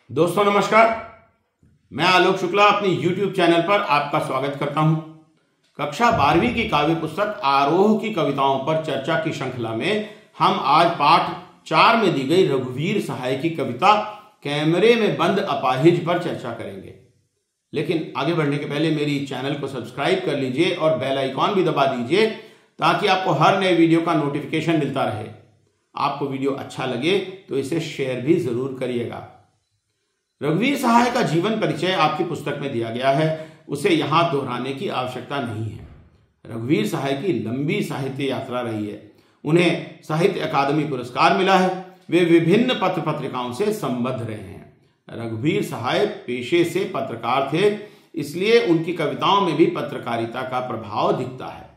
दोस्तों नमस्कार, मैं आलोक शुक्ला अपनी YouTube चैनल पर आपका स्वागत करता हूं। कक्षा 12वीं की काव्य पुस्तक आरोह की कविताओं पर चर्चा की श्रृंखला में हम आज पाठ 4 में दी गई रघुवीर सहाय की कविता कैमरे में बंद अपाहिज पर चर्चा करेंगे। लेकिन आगे बढ़ने के पहले मेरी चैनल को सब्सक्राइब कर लीजिए और बेल आइकॉन भी दबा दीजिए ताकि आपको हर नए वीडियो का नोटिफिकेशन मिलता रहे। आपको वीडियो अच्छा लगे तो इसे शेयर भी जरूर करिएगा। रघुवीर सहाय का जीवन परिचय आपकी पुस्तक में दिया गया है, उसे यहां दोहराने की आवश्यकता नहीं है। रघुवीर सहाय की लंबी साहित्य यात्रा रही है। उन्हें साहित्य अकादमी पुरस्कार मिला है। वे विभिन्न पत्र पत्रिकाओं से संबद्ध रहे हैं। रघुवीर सहाय पेशे से पत्रकार थे, इसलिए उनकी कविताओं में भी पत्रकारिता का प्रभाव दिखता है।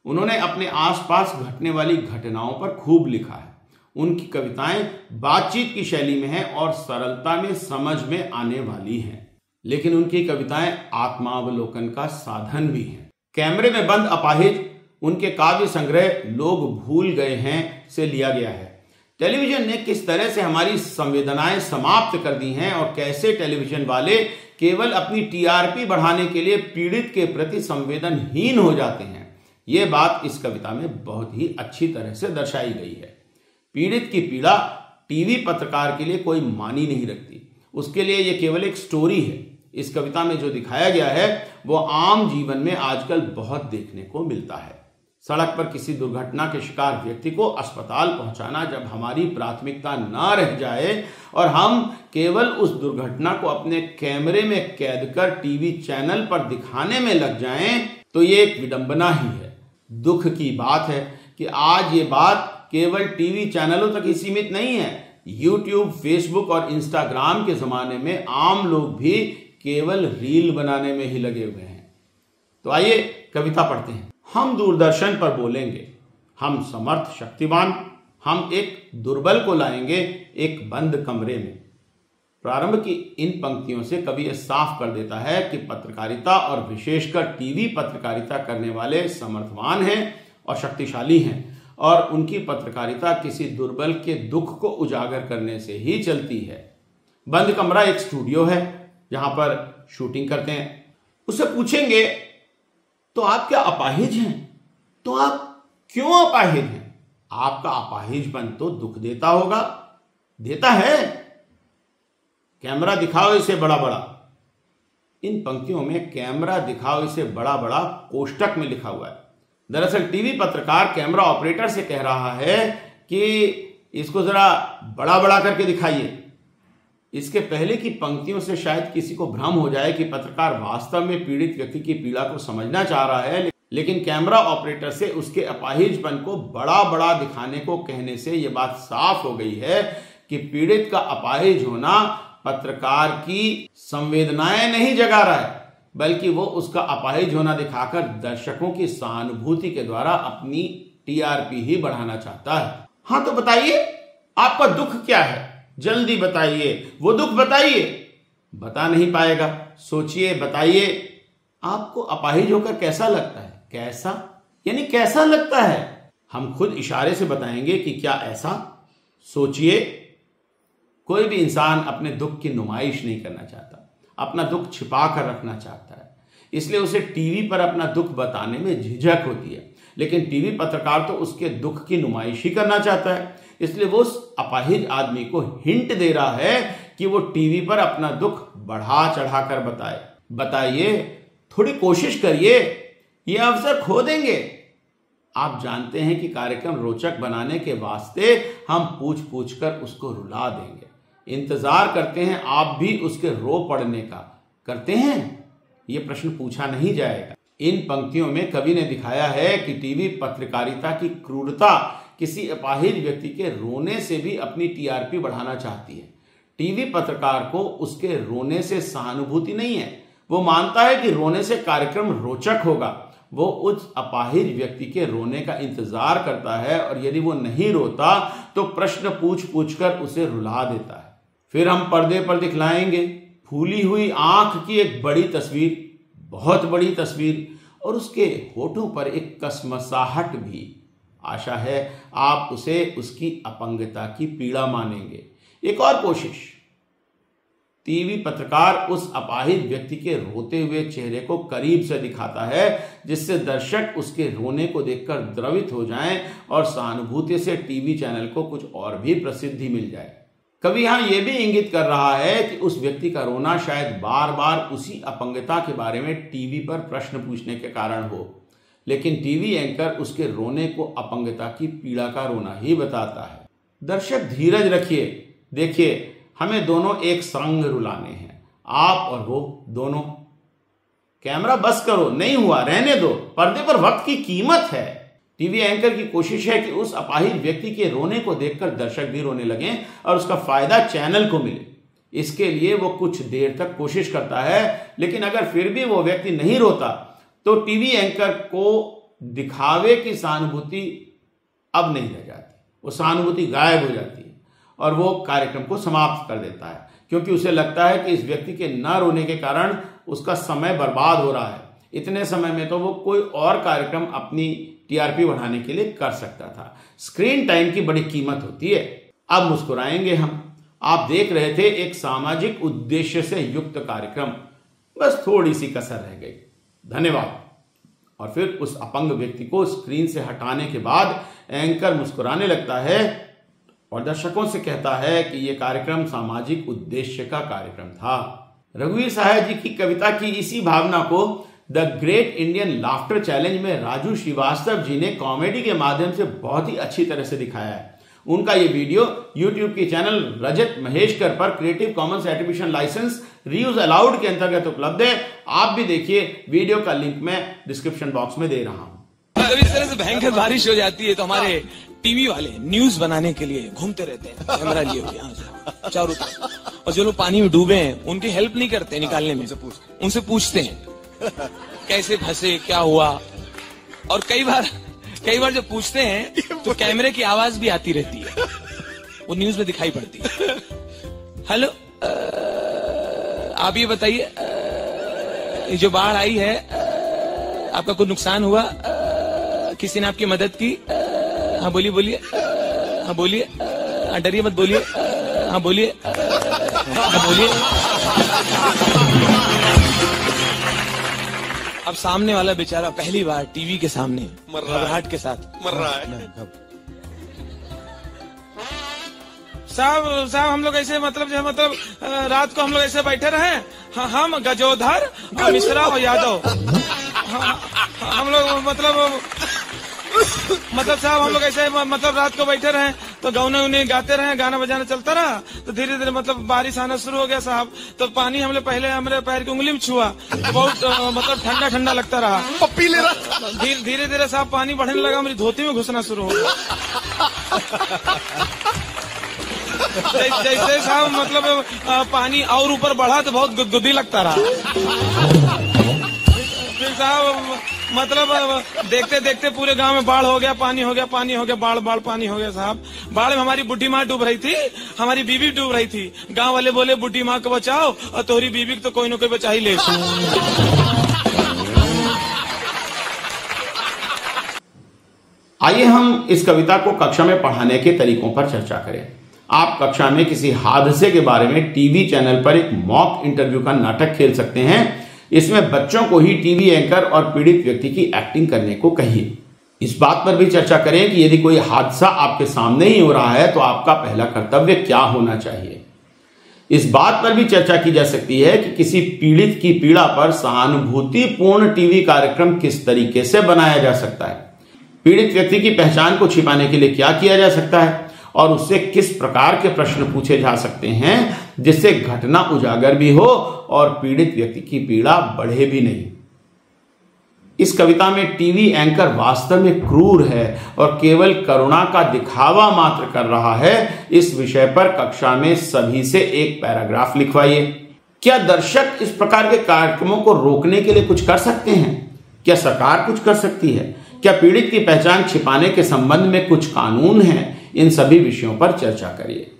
उन्होंने अपने आसपास घटने वाली घटनाओं पर खूब लिखा है। उनकी कविताएं बातचीत की शैली में हैं और सरलता में समझ में आने वाली हैं, लेकिन उनकी कविताएं आत्मावलोकन का साधन भी हैं। कैमरे में बंद अपाहिज उनके काव्य संग्रह लोग भूल गए हैं से लिया गया है। टेलीविजन ने किस तरह से हमारी संवेदनाएं समाप्त कर दी हैं और कैसे टेलीविजन वाले केवल अपनी टीआरपी बढ़ाने के लिए पीड़ित के प्रति संवेदनहीन हो जाते हैं, ये बात इस कविता में बहुत ही अच्छी तरह से दर्शाई गई है। पीड़ित की पीड़ा टीवी पत्रकार के लिए कोई मानी नहीं रखती, उसके लिए यह केवल एक स्टोरी है। इस कविता में जो दिखाया गया है वो आम जीवन में आजकल बहुत देखने को मिलता है। सड़क पर किसी दुर्घटना के शिकार व्यक्ति को अस्पताल पहुंचाना जब हमारी प्राथमिकता न रह जाए और हम केवल उस दुर्घटना को अपने कैमरे में कैद कर टीवी चैनल पर दिखाने में लग जाएं, तो ये एक विडंबना ही है। दुख की बात है कि आज ये बात केवल टीवी चैनलों तक ही सीमित नहीं है। यूट्यूब, फेसबुक और इंस्टाग्राम के जमाने में आम लोग भी केवल रील बनाने में ही लगे हुए हैं। तो आइए कविता पढ़ते हैं। हम दूरदर्शन पर बोलेंगे, हम समर्थ शक्तिवान, हम एक दुर्बल को लाएंगे एक बंद कमरे में। प्रारंभ की इन पंक्तियों से कवि यह साफ कर देता है कि पत्रकारिता और विशेषकर टीवी पत्रकारिता करने वाले समर्थवान हैं और शक्तिशाली हैं और उनकी पत्रकारिता किसी दुर्बल के दुख को उजागर करने से ही चलती है। बंद कमरा एक स्टूडियो है जहां पर शूटिंग करते हैं। उससे पूछेंगे तो आप क्या अपाहिज हैं? तो आप क्यों अपाहिज हैं? आपका अपाहिजपन तो दुख देता होगा, देता है। कैमरा दिखाओ इसे बड़ा बड़ा। इन पंक्तियों में कैमरा दिखाओ इसे बड़ा बड़ा कोष्टक में लिखा हुआ है। दरअसल टीवी पत्रकार कैमरा ऑपरेटर से कह रहा है कि इसको जरा बड़ा बड़ा करके दिखाइए। इसके पहले की पंक्तियों से शायद किसी को भ्रम हो जाए कि पत्रकार वास्तव में पीड़ित व्यक्ति की पीड़ा को समझना चाह रहा है, लेकिन कैमरा ऑपरेटर से उसके अपाहिजपन को बड़ा बड़ा दिखाने को कहने से यह बात साफ हो गई है कि पीड़ित का अपाहिज होना पत्रकार की संवेदनाएं नहीं जगा रहा है, बल्कि वो उसका अपाहिज होना दिखाकर दर्शकों की सहानुभूति के द्वारा अपनी टीआरपी ही बढ़ाना चाहता है। हाँ तो बताइए आपका दुख क्या है, जल्दी बताइए, वो दुख बताइए। बता नहीं पाएगा, सोचिए, बताइए। आपको अपाहिज होकर कैसा लगता है? कैसा यानी कैसा लगता है? हम खुद इशारे से बताएंगे कि क्या ऐसा। सोचिए, कोई भी इंसान अपने दुख की नुमाइश नहीं करना चाहता, अपना दुख छिपा कर रखना चाहता है, इसलिए उसे टीवी पर अपना दुख बताने में झिझक होती है। लेकिन टीवी पत्रकार तो उसके दुख की नुमाइश ही करना चाहता है, इसलिए वो उस अपाहिज आदमी को हिंट दे रहा है कि वो टीवी पर अपना दुख बढ़ा चढ़ा कर बताए। बताइए, थोड़ी कोशिश करिए, ये अवसर खो देंगे। आप जानते हैं कि कार्यक्रम रोचक बनाने के वास्ते हम पूछ पूछ कर उसको रुला देंगे। इंतजार करते हैं आप भी उसके रो पड़ने का। करते हैं? यह प्रश्न पूछा नहीं जाएगा। इन पंक्तियों में कवि ने दिखाया है कि टीवी पत्रकारिता की क्रूरता किसी अपाहिज व्यक्ति के रोने से भी अपनी टीआरपी बढ़ाना चाहती है। टीवी पत्रकार को उसके रोने से सहानुभूति नहीं है। वो मानता है कि रोने से कार्यक्रम रोचक होगा। वो उस अपाहिज व्यक्ति के रोने का इंतजार करता है और यदि वो नहीं रोता तो प्रश्न पूछ पूछ कर उसे रुला देता है। फिर हम पर्दे पर दिखलाएंगे फूली हुई आंख की एक बड़ी तस्वीर, बहुत बड़ी तस्वीर, और उसके होठों पर एक कसमसाहट भी। आशा है आप उसे उसकी अपंगता की पीड़ा मानेंगे। एक और कोशिश। टीवी पत्रकार उस अपाहिज व्यक्ति के रोते हुए चेहरे को करीब से दिखाता है, जिससे दर्शक उसके रोने को देखकर द्रवित हो जाएं और सहानुभूति से टीवी चैनल को कुछ और भी प्रसिद्धि मिल जाए। कवि यहाँ यह भी इंगित कर रहा है कि उस व्यक्ति का रोना शायद बार बार उसी अपंगता के बारे में टीवी पर प्रश्न पूछने के कारण हो, लेकिन टीवी एंकर उसके रोने को अपंगता की पीड़ा का रोना ही बताता है। दर्शक धीरज रखिए, देखिए हमें दोनों एक संग रुलाने हैं, आप और वो दोनों। कैमरा बस करो, नहीं हुआ रहने दो, पर्दे पर वक्त की कीमत है। टीवी एंकर की कोशिश है कि उस अपाहिज व्यक्ति के रोने को देखकर दर्शक भी रोने लगें और उसका फायदा चैनल को मिले। इसके लिए वो कुछ देर तक कोशिश करता है, लेकिन अगर फिर भी वो व्यक्ति नहीं रोता तो टीवी एंकर को दिखावे की सहानुभूति अब नहीं रह जाती, वो सहानुभूति गायब हो जाती है और वो कार्यक्रम को समाप्त कर देता है, क्योंकि उसे लगता है कि इस व्यक्ति के न रोने के कारण उसका समय बर्बाद हो रहा है। इतने समय में तो वो कोई और कार्यक्रम अपनी टीआरपी बढ़ाने के लिए कर सकता था। स्क्रीन टाइम की बड़ी कीमत होती है। अब मुस्कुराएंगे हम। आप देख रहे थे एक सामाजिक उद्देश्य से युक्त कार्यक्रम, बस थोड़ी सी कसर रह गई। धन्यवाद। और फिर उस अपंग व्यक्ति को स्क्रीन से हटाने के बाद एंकर मुस्कुराने लगता है और दर्शकों से कहता है कि यह कार्यक्रम सामाजिक उद्देश्य का कार्यक्रम था। रघुवीर सहाय जी की कविता की इसी भावना को the great Indian laughter challenge में राजू श्रीवास्तव जी ने कॉमेडी के माध्यम से बहुत ही अच्छी तरह से दिखाया है। उनका ये वीडियो यूट्यूब के चैनल रजत महेशकर पर creative commons attribution license reuse allowed के अंतर्गत उपलब्ध है। आप भी देखिए, वीडियो का लिंक मैं डिस्क्रिप्शन बॉक्स में दे रहा हूं। जब इस तरह से भयंकर बारिश हो जाती है तो हमारे टीवी वाले न्यूज बनाने के लिए घूमते रहते हैं, कैमरा लिए हुए यहाँ से चारों तरफ, और जो लोग पानी में डूबे हैं उनकी हेल्प नहीं करते निकालने में, उनसे पूछते हैं कैसे फंसे, क्या हुआ। और कई बार जब पूछते हैं तो कैमरे की आवाज भी आती रहती है, वो न्यूज में दिखाई पड़ती है। हेलो, आप ये बताइए, ये जो बाढ़ आई है आपका कोई नुकसान हुआ, किसी ने आपकी मदद की? हाँ बोलिए बोलिए, हाँ बोलिए, डरिए मत बोलिए, हाँ बोलिए, हाँ बोलिए। अब सामने वाला बेचारा पहली बार टीवी के सामने घबराहट के साथ मर रहा है। साहब हम लोग ऐसे मतलब रात को हम लोग ऐसे बैठे रहे, हम गजोधर मिश्रा और यादव, हम लोग मतलब साहब हम लोग ऐसे मतलब रात को बैठे रहे तो गाने उन्हें गाते रहे, गाना बजाना चलता रहा। तो धीरे धीरे मतलब बारिश आना शुरू हो गया साहब। तो पानी हमने पहले हमारे पैर की उंगली में छुआ, बहुत मतलब ठंडा ठंडा लगता रहा। पप्पी ले रहा, धीरे धीरे साहब पानी बढ़ने लगा, मेरी धोती में घुसना शुरू हो गया। जैसे साहब मतलब पानी और ऊपर बढ़ा तो बहुत गुदगुदी लगता रहा। फिर साहब मतलब देखते देखते पूरे गांव में बाढ़ हो गया, पानी हो गया, बाढ़ पानी हो गया साहब। बाढ़ में हमारी बुढ़ी माँ डूब रही थी, हमारी बीवी डूब रही थी। गांव वाले बोले बुढ़ी माँ को बचाओ और तोहरी बीवी को तो कोई न कोई बचा ही ले। आइए हम इस कविता को कक्षा में पढ़ाने के तरीकों पर चर्चा करें। आप कक्षा में किसी हादसे के बारे में टीवी चैनल पर एक मॉक इंटरव्यू का नाटक खेल सकते हैं। इसमें बच्चों को ही टीवी एंकर और पीड़ित व्यक्ति की एक्टिंग करने को कहिए। इस बात पर भी चर्चा करें कि यदि कोई हादसा आपके सामने ही हो रहा है तो आपका पहला कर्तव्य क्या होना चाहिए। इस बात पर भी चर्चा की जा सकती है कि किसी पीड़ित की पीड़ा पर सहानुभूतिपूर्ण टीवी कार्यक्रम किस तरीके से बनाया जा सकता है। पीड़ित व्यक्ति की पहचान को छिपाने के लिए क्या किया जा सकता है और उससे किस प्रकार के प्रश्न पूछे जा सकते हैं जिससे घटना उजागर भी हो और पीड़ित व्यक्ति की पीड़ा बढ़े भी नहीं। इस कविता में टीवी एंकर वास्तव में क्रूर है और केवल करुणा का दिखावा मात्र कर रहा है। इस विषय पर कक्षा में सभी से एक पैराग्राफ लिखवाइए। क्या दर्शक इस प्रकार के कार्यक्रमों को रोकने के लिए कुछ कर सकते हैं? क्या सरकार कुछ कर सकती है? क्या पीड़ित की पहचान छिपाने के संबंध में कुछ कानून हैं? इन सभी विषयों पर चर्चा करिए।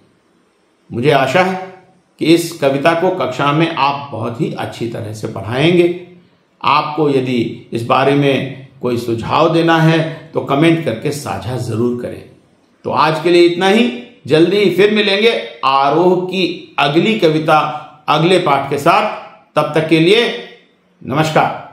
मुझे आशा है कि इस कविता को कक्षा में आप बहुत ही अच्छी तरह से पढ़ाएंगे। आपको यदि इस बारे में कोई सुझाव देना है तो कमेंट करके साझा जरूर करें। तो आज के लिए इतना ही। जल्दी फिर मिलेंगे आरोह की अगली कविता अगले पाठ के साथ। तब तक के लिए नमस्कार।